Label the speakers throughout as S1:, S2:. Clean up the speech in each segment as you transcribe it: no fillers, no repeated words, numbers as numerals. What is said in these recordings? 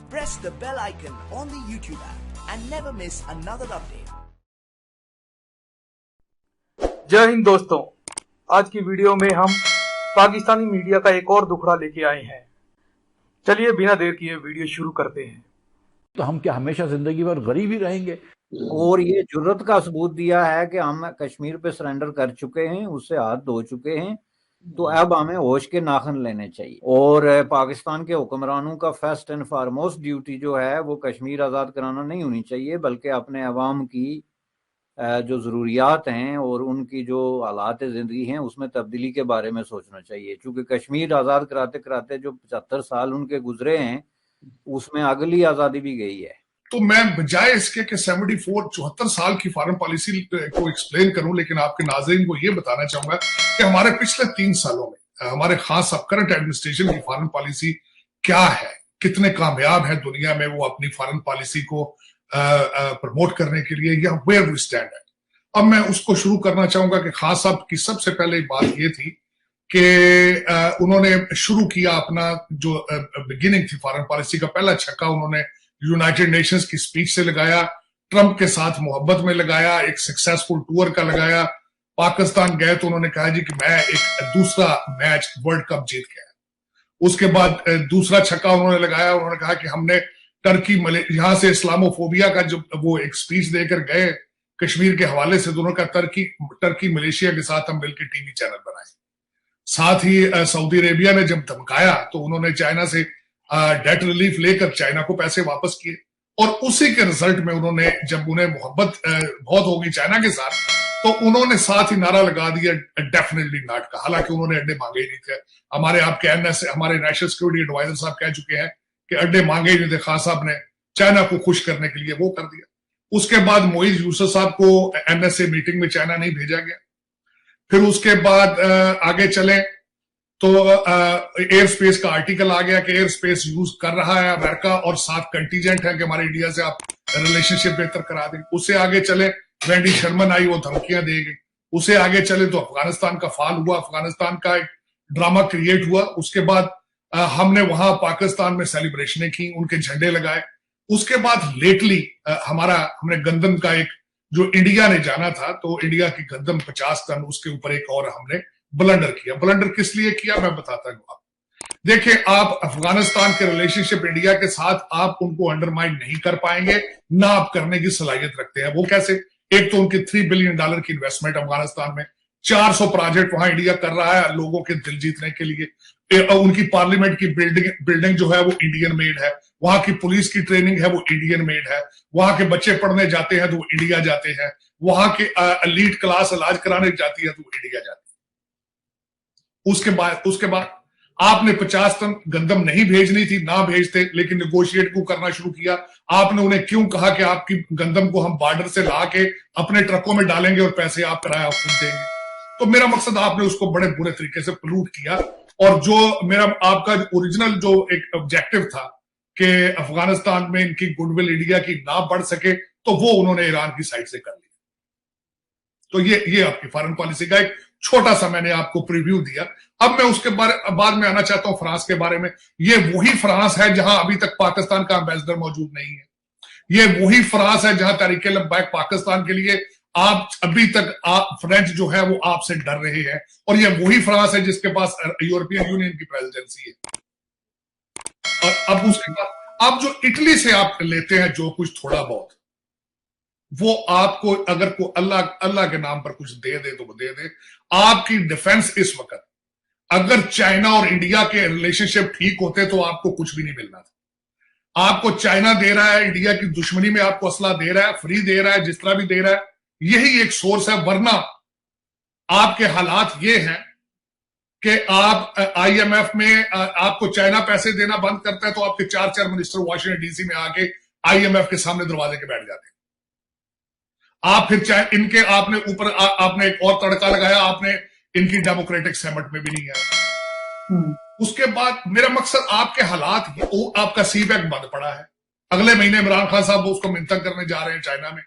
S1: press the bell icon on the YouTube app and never miss another update.
S2: जय हिंद दोस्तों, आज की video में हम पाकिस्तानी मीडिया का एक और दुखड़ा लेके आए हैं। चलिए बिना देर किए वीडियो शुरू करते हैं।
S3: तो हम क्या हमेशा जिंदगी भर गरीब ही रहेंगे?
S4: और ये जुर्रत का सबूत दिया है कि हम कश्मीर पे सरेंडर कर चुके हैं, उससे हाथ धो चुके हैं, तो अब हमें होश के नाखन लेने चाहिए। और पाकिस्तान के हुक्मरानों का फर्स्ट एंड फॉरमोस्ट ड्यूटी जो है वो कश्मीर आज़ाद कराना नहीं होनी चाहिए, बल्कि अपने अवाम की जो ज़रूरियात हैं और उनकी जो हालात ज़िंदगी हैं उसमें तब्दीली के बारे में सोचना चाहिए। चूँकि कश्मीर आज़ाद कराते कराते जो 75 साल उनके गुजरे हैं उसमें अगली आज़ादी भी गई है।
S5: तो मैं बजाय इसके कि 74 साल की फॉरेन पॉलिसी को एक्सप्लेन करूं, लेकिन आपके नाज़रीन को ये बताना चाहूंगा कि हमारे पिछले 3 सालों में हमारे खास अब करंट एडमिनिस्ट्रेशन की फॉरेन पॉलिसी क्या है, कितने कामयाब है दुनिया में वो अपनी फॉरेन पॉलिसी को प्रमोट करने के लिए, या वेयर वी स्टैंड है। अब मैं उसको शुरू करना चाहूंगा कि खास साहब की सबसे पहले बात ये थी कि उन्होंने शुरू किया अपना जो बिगिनिंग थी फॉरेन पॉलिसी का, पहला छक्का उन्होंने यूनाइटेड नेशंस की स्पीच से लगाया, ट्रंप के साथ मोहब्बत में लगाया, एक सक्सेसफुल टूर का लगाया। पाकिस्तान गए तो उन्होंने कहा जी कि मैं एक दूसरा मैच वर्ल्ड कप जीत गया। उसके बाद दूसरा छक्का उन्होंने लगाया, उन्होंने कहा कि हमने टर्की यहां से इस्लामोफोबिया का जो वो एक स्पीच देकर गए कश्मीर के हवाले से, दोनों का टर्की मलेशिया के साथ हम मिलकर टीवी चैनल बनाए। साथ ही सऊदी अरेबिया ने जब धमकाया तो उन्होंने चाइना से डेट रिलीफ लेकर चाइना को पैसे वापस किए, और उसी के रिजल्ट में उन्होंने जब उन्हें मोहब्बत बहुत होगी चाइना के साथ तो उन्होंने साथ ही नारा लगा दिया डेफिनेटली नॉट का। हालांकि उन्होंने अड्डे मांगे ही नहीं थे। हमारे आपके एनएसए हमारे नेशनल सिक्योरिटी एडवाइजर साहब कह चुके हैं कि अड्डे मांगे ही नहीं थे। खान साहब ने चाइना को खुश करने के लिए वो कर दिया। उसके बाद मोइज यूसुफ साहब को एनएसए मीटिंग में चाइना नहीं भेजा गया। फिर उसके बाद आगे चले तो एयर स्पेस का आर्टिकल आ गया कि एयर स्पेस यूज कर रहा है अमेरिका, और साथ कंटीजेंट है कि हमारे इंडिया से आप रिलेशनशिप बेहतर करा दें। उससे आगे चले वेंडी शर्मन आई, वो धमकियां देगी। उससे आगे चले तो अफगानिस्तान का फाल हुआ, अफगानिस्तान का एक ड्रामा क्रिएट हुआ। उसके बाद हमने वहां पाकिस्तान में सेलिब्रेशनें की, उनके झंडे लगाए। उसके बाद लेटली हमने गंदम का एक जो इंडिया ने जाना था, तो इंडिया की गंदम 50 टन, उसके ऊपर एक और हमने ब्लंडर किया। ब्लंडर किस लिए किया मैं बताता हूं। आप देखिए, आप अफगानिस्तान के रिलेशनशिप इंडिया के साथ आप उनको अंडरमाइन नहीं कर पाएंगे, ना आप करने की सलाहियत रखते हैं। वो कैसे? एक तो उनकी $3 बिलियन की इन्वेस्टमेंट अफगानिस्तान में, 400 प्रोजेक्ट वहां इंडिया कर रहा है लोगों के दिल जीतने के लिए। उनकी पार्लियामेंट की बिल्डिंग जो है वो इंडियन मेड है, वहां की पुलिस की ट्रेनिंग है वो इंडियन मेड है, वहां के बच्चे पढ़ने जाते हैं तो वो इंडिया जाते हैं, वहां के एलीट क्लास इलाज कराने जाती है तो वो इंडिया जाती है। उसके बाद आपने 50 टन गंदम नहीं भेजनी थी, ना भेजते, लेकिन निगोशिएट को करना शुरू किया। आपने उन्हें क्यों कहा कि आपकी गंदम को हम बॉर्डर से ला के अपने ट्रकों में डालेंगे और पैसे आप किराया खुद देंगे? तो मेरा मकसद आपने उसको बड़े बुरे तरीके से पोल्यूट किया। और जो मेरा आपका ओरिजिनल जो एक ऑब्जेक्टिव था कि अफगानिस्तान में इनकी गुडविल इंडिया की ना बढ़ सके, तो वो उन्होंने ईरान की साइड से कर लिया। तो ये आपकी फॉरेन पॉलिसी का एक छोटा सा मैंने आपको प्रीव्यू दिया। अब मैं उसके बाद में आना चाहता हूं फ्रांस के बारे में। ये वही फ्रांस है जहां अभी तक पाकिस्तान का एम्बेसडर मौजूद नहीं है। ये वही फ्रांस है जहां तहरीक लब्बैक पाकिस्तान के लिए आप अभी तक फ्रेंच जो है वो आपसे डर रहे हैं, और ये वही फ्रांस है जिसके पास यूरोपियन यूनियन की प्रेसिडेंसी है। और अब उसके बाद अब जो इटली से आप लेते हैं जो कुछ थोड़ा बहुत, वो आपको अगर को अल्लाह के नाम पर कुछ दे दे तो वो दे दे। आपकी डिफेंस इस वक्त, अगर चाइना और इंडिया के रिलेशनशिप ठीक होते तो आपको कुछ भी नहीं मिलना था। आपको चाइना दे रहा है, इंडिया की दुश्मनी में आपको असला दे रहा है, फ्री दे रहा है, जिस तरह भी दे रहा है, यही एक सोर्स है। वरना आपके हालात ये हैं कि आप IMF में आपको चाइना पैसे देना बंद करता है तो आपके 4 मिनिस्टर वॉशिंगटन डीसी में आके IMF के सामने दरवाजे के बैठ जाते हैं। आप फिर इनके आपने ऊपर आपने एक और तड़का लगाया, आपने इनकी डेमोक्रेटिक समिट में भी नहीं आया। उसके बाद मेरा मकसद आपके हालात, आपका सीबैक बंद पड़ा है। अगले महीने इमरान खान साहब उसको मिन्नत करने जा रहे हैं चाइना में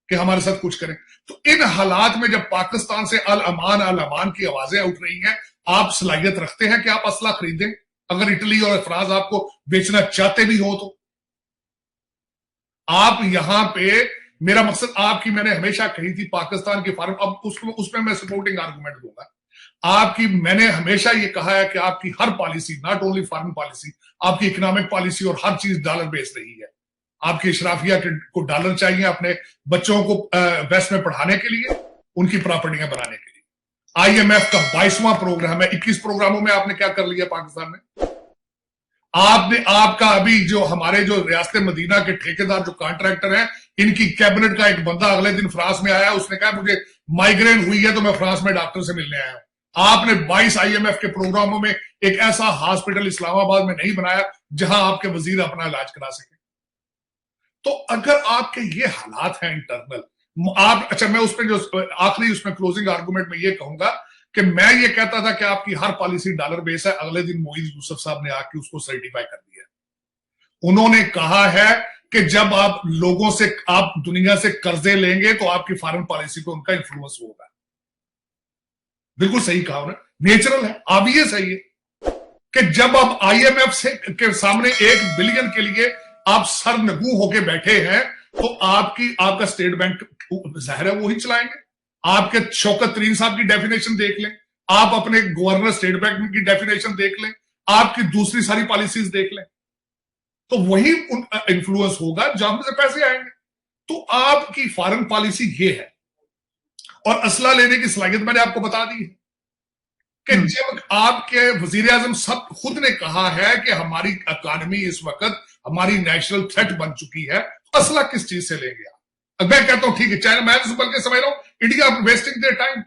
S5: कि हमारे साथ कुछ करें। तो इन हालात में जब पाकिस्तान से अल अमान की आवाजें उठ रही हैं, आप सलाहियत रखते हैं कि आप असला खरीदें? अगर इटली और फ्रांस आपको बेचना चाहते भी हो तो आप यहां पे, मेरा मकसद आपकी, मैंने हमेशा कही थी पाकिस्तान की फॉरेन, अब उसमें मैं सपोर्टिंग आर्गुमेंट दूंगा आपकी। मैंने हमेशा ये कहा है कि आपकी हर policy, not only foreign policy, आपकी इकोनॉमिक पॉलिसी और हर चीज डॉलर बेस्ड रही है। आपकी इशराफिया को डॉलर चाहिए अपने बच्चों को वेस्ट में पढ़ाने के लिए, उनकी प्रॉपर्टियां बनाने के लिए। IMF का 22वां प्रोग्राम है, 21 प्रोग्रामों में आपने क्या कर लिया पाकिस्तान में? आपने, आपका अभी जो हमारे जो रियासत मदीना के ठेकेदार जो कॉन्ट्रैक्टर हैं, इनकी कैबिनेट का एक बंदा अगले दिन फ्रांस में आया, उसने कहा मुझे माइग्रेन हुई है तो मैं फ्रांस में डॉक्टर से मिलने आया हूं। आपने 22 IMF के प्रोग्रामों में एक ऐसा हॉस्पिटल इस्लामाबाद में नहीं बनाया जहां आपके वजीर अपना इलाज करा सके। तो अगर आपके ये हालात हैं इंटरनल, आप, अच्छा मैं उसमें जो आखिरी उसमें क्लोजिंग आर्गुमेंट में ये कहूंगा कि मैं ये कहता था कि आपकी हर पॉलिसी डॉलर बेस है। अगले दिन मोईज यूसुफ साहब ने आके उसको सर्टिफाई कर दिया। उन्होंने कहा है कि जब आप लोगों से, आप दुनिया से कर्जे लेंगे तो आपकी फॉरेन पॉलिसी पे उनका इंफ्लुएंस होगा। बिल्कुल सही कहा उन्होंने, नेचुरल है, ऑब्वियस है ये कि जब आप IMF से के सामने 1 बिलियन के लिए आप सर नगू होके बैठे हैं तो आपका स्टेट बैंक जाहिर है वो ही चलाएंगे। आपके शौकत तरीन साहब की डेफिनेशन देख लें, आप अपने गवर्नर स्टेट बैंक की डेफिनेशन देख लें, आपकी दूसरी सारी पॉलिसीज देख लें, तो वही इंफ्लुएंस होगा जहां से पैसे आएंगे। तो आपकी फॉरेन पॉलिसी ये है। और असला लेने की सलाहियत मैंने आपको बता दी है कि जब आपके वजीर आजम सब खुद ने कहा है कि हमारी इकॉनमी इस वक्त हमारी नेशनल थ्रेट बन चुकी है, तो असला किस चीज से लेंगे आप? मैं कहता हूं ठीक है, चाइना, मैं तो बल्कि समझ रहा हूं इंडिया वेस्टिंग देयर टाइम।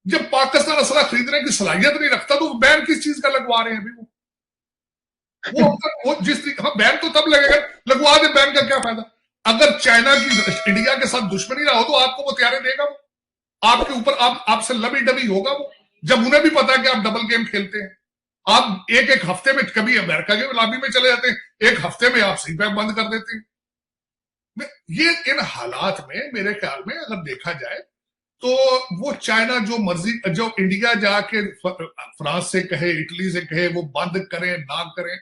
S5: जब पाकिस्तान असला खरीदने की सलाहियत नहीं रखता तो बैन किस चीज का लगवा रहे हैं अभी? वो जिस बैन तो तब लगेगा, लगवा दे, बैन का क्या फायदा? अगर चाइना की इंडिया के साथ दुश्मनी ना हो तो आपको वो तैयारी देगा, वो आपके ऊपर आपसे लबी डबी होगा वो, जब उन्हें भी पता है कि आप डबल गेम खेलते हैं। आप एक हफ्ते में कभी अमेरिका के लॉबी में चले जाते हैं, एक हफ्ते में आप सीपैक बंद कर देते हैं। ये इन हालात में मेरे ख्याल में अगर देखा जाए तो वो चाइना जो मर्जी, जो इंडिया जाके फ्रांस से कहे, इटली से कहे वो बंद करें ना करें,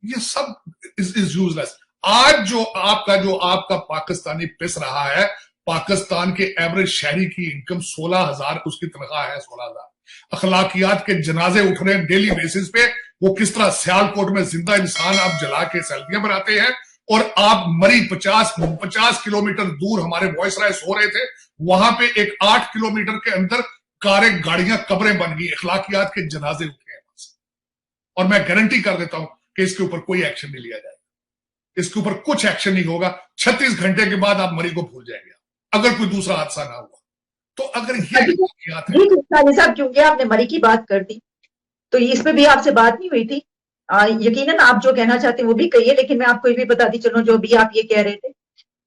S5: ये सब इज यूजलेस। आज जो आपका पाकिस्तानी पिस रहा है, पाकिस्तान के एवरेज शहरी की इनकम 16,000, उसकी तनख्वाह है 16,000। अखलाकियात के जनाजे उठ रहे हैं डेली बेसिस पे। वो किस तरह सियालकोट में जिंदा इंसान आप जला के सेल्फियां बनाते हैं, और आप मरी 50 किलोमीटर दूर हमारे वॉइस राय सो रहे थे, वहां पे एक 8 किलोमीटर के अंदर कारें, गाड़ियां, कब्रें बन गई, अखलाकियात के जनाजे उठे हैं। और मैं गारंटी कर देता हूं कि इसके ऊपर कोई एक्शन नहीं लिया जाएगा, इसके ऊपर कुछ एक्शन नहीं होगा। 36 घंटे के बाद आप मरी को भूल जाएंगे अगर कोई दूसरा हादसा ना हुआ तो। अगर ये
S6: साहब, क्योंकि आपने मरी की बात कर दी तो इस पे भी आपसे बात नहीं हुई थी। यकीनन आप जो कहना चाहते हैं वो भी कहिए, लेकिन मैं आपको ये भी बता दी चलो, जो भी आप ये कह रहे थे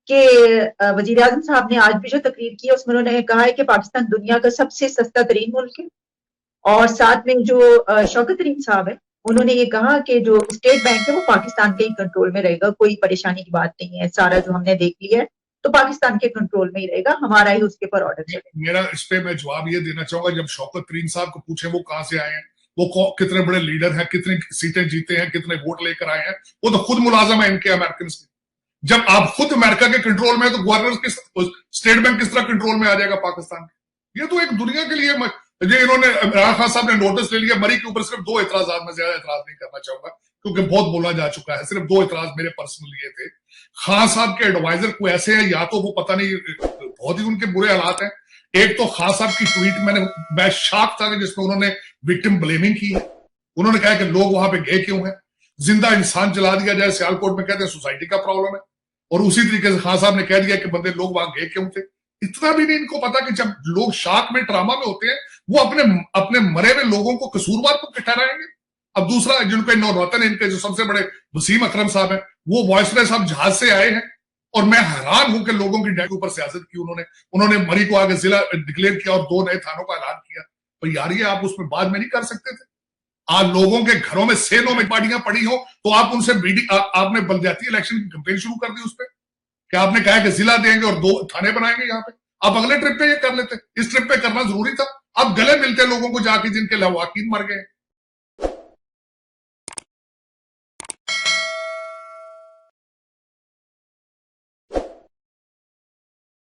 S6: कि वजीर आजम साहब ने आज भी जो तकरीर की है उसमें उन्होंने कहा है कि पाकिस्तान दुनिया का सबसे सस्ता तरीन मुल्क है। और साथ में जो शौकत तरीन साहब है उन्होंने ये कहा कि जो स्टेट बैंक है वो पाकिस्तान के ही कंट्रोल में रहेगा, कोई परेशानी की बात नहीं है, सारा जो हमने देख लिया है तो पाकिस्तान के कंट्रोल में ही रहेगा, हमारा ही उसके पर ऑर्डर चलेगा।
S5: मेरा इस पे मैं जवाब ये देना चाहूंगा, जब शौकत तरीन साहब को पूछे वो कहां से आए हैं, वो कितने बड़े लीडर हैं, कितनी सीटें जीते हैं, कितने वोट लेकर आए हैं, वो तो खुद मुलाजम है इनके अमेरिकन के। जब आप खुद अमेरिका के कंट्रोल में है तो गवर्नर स्टेट बैंक किस तरह कंट्रोल में आ जाएगा पाकिस्तान के? ये तो एक दुनिया के लिए ये इन्होंने, इमरान खान साहब ने नोटिस ले लिया। मरी के ऊपर सिर्फ 2 एतराजात, में ज्यादा एतराज नहीं करना चाहूंगा क्योंकि बहुत बोला जा चुका है, सिर्फ 2 एतराज मेरे पर्सनल ये थे। खान साहब के एडवाइजर को ऐसे हैं, या तो वो पता नहीं बहुत ही उनके बुरे हालात हैं। एक तो खान साहब की ट्वीट मैं शॉक था जिसमें उन्होंने विक्टिम ब्लेमिंग की है। उन्होंने कहा कि लोग वहां पे गए क्यों हैं, जिंदा इंसान जला दिया जाए, सियालकोट में कहते हैं सोसाइटी का प्रॉब्लम है। और उसी तरीके से खान साहब ने कह दिया कि बंदे लोग वहां गए क्यों थे। इतना भी नहीं इनको पता कि जब लोग शॉक में, ट्रामा में होते हैं, वो अपने मरे हुए लोगों को कसूरवार को ठहराएंगे। अब दूसरा, जिनको नौरतन, इनके जो सबसे बड़े वसीम अकरम साहब हैं, वो वॉइसराय साहब जहाज से आए हैं और मैं हैरान हूं कि लोगों की डेथ के ऊपर सियासत की उन्होंने मरी को आगे जिला डिक्लेयर किया और 2 नए थानों का ऐलान किया। पर यार ये आप उसमें बाद में नहीं कर सकते थे? आज लोगों के घरों में सेनों में पार्टियां पड़ी हो तो आप उनसे आपने बलदियाती इलेक्शन की कैंपेन शुरू कर दी उस पर, कि आपने कहा कि जिला देंगे और 2 थाने बनाएंगे यहाँ पे। आप अगले ट्रिप पे ये कर लेते, इस ट्रिप पे करना जरूरी था। आप गले मिलते लोगों को जाके जिनके लवाकीन मर गए।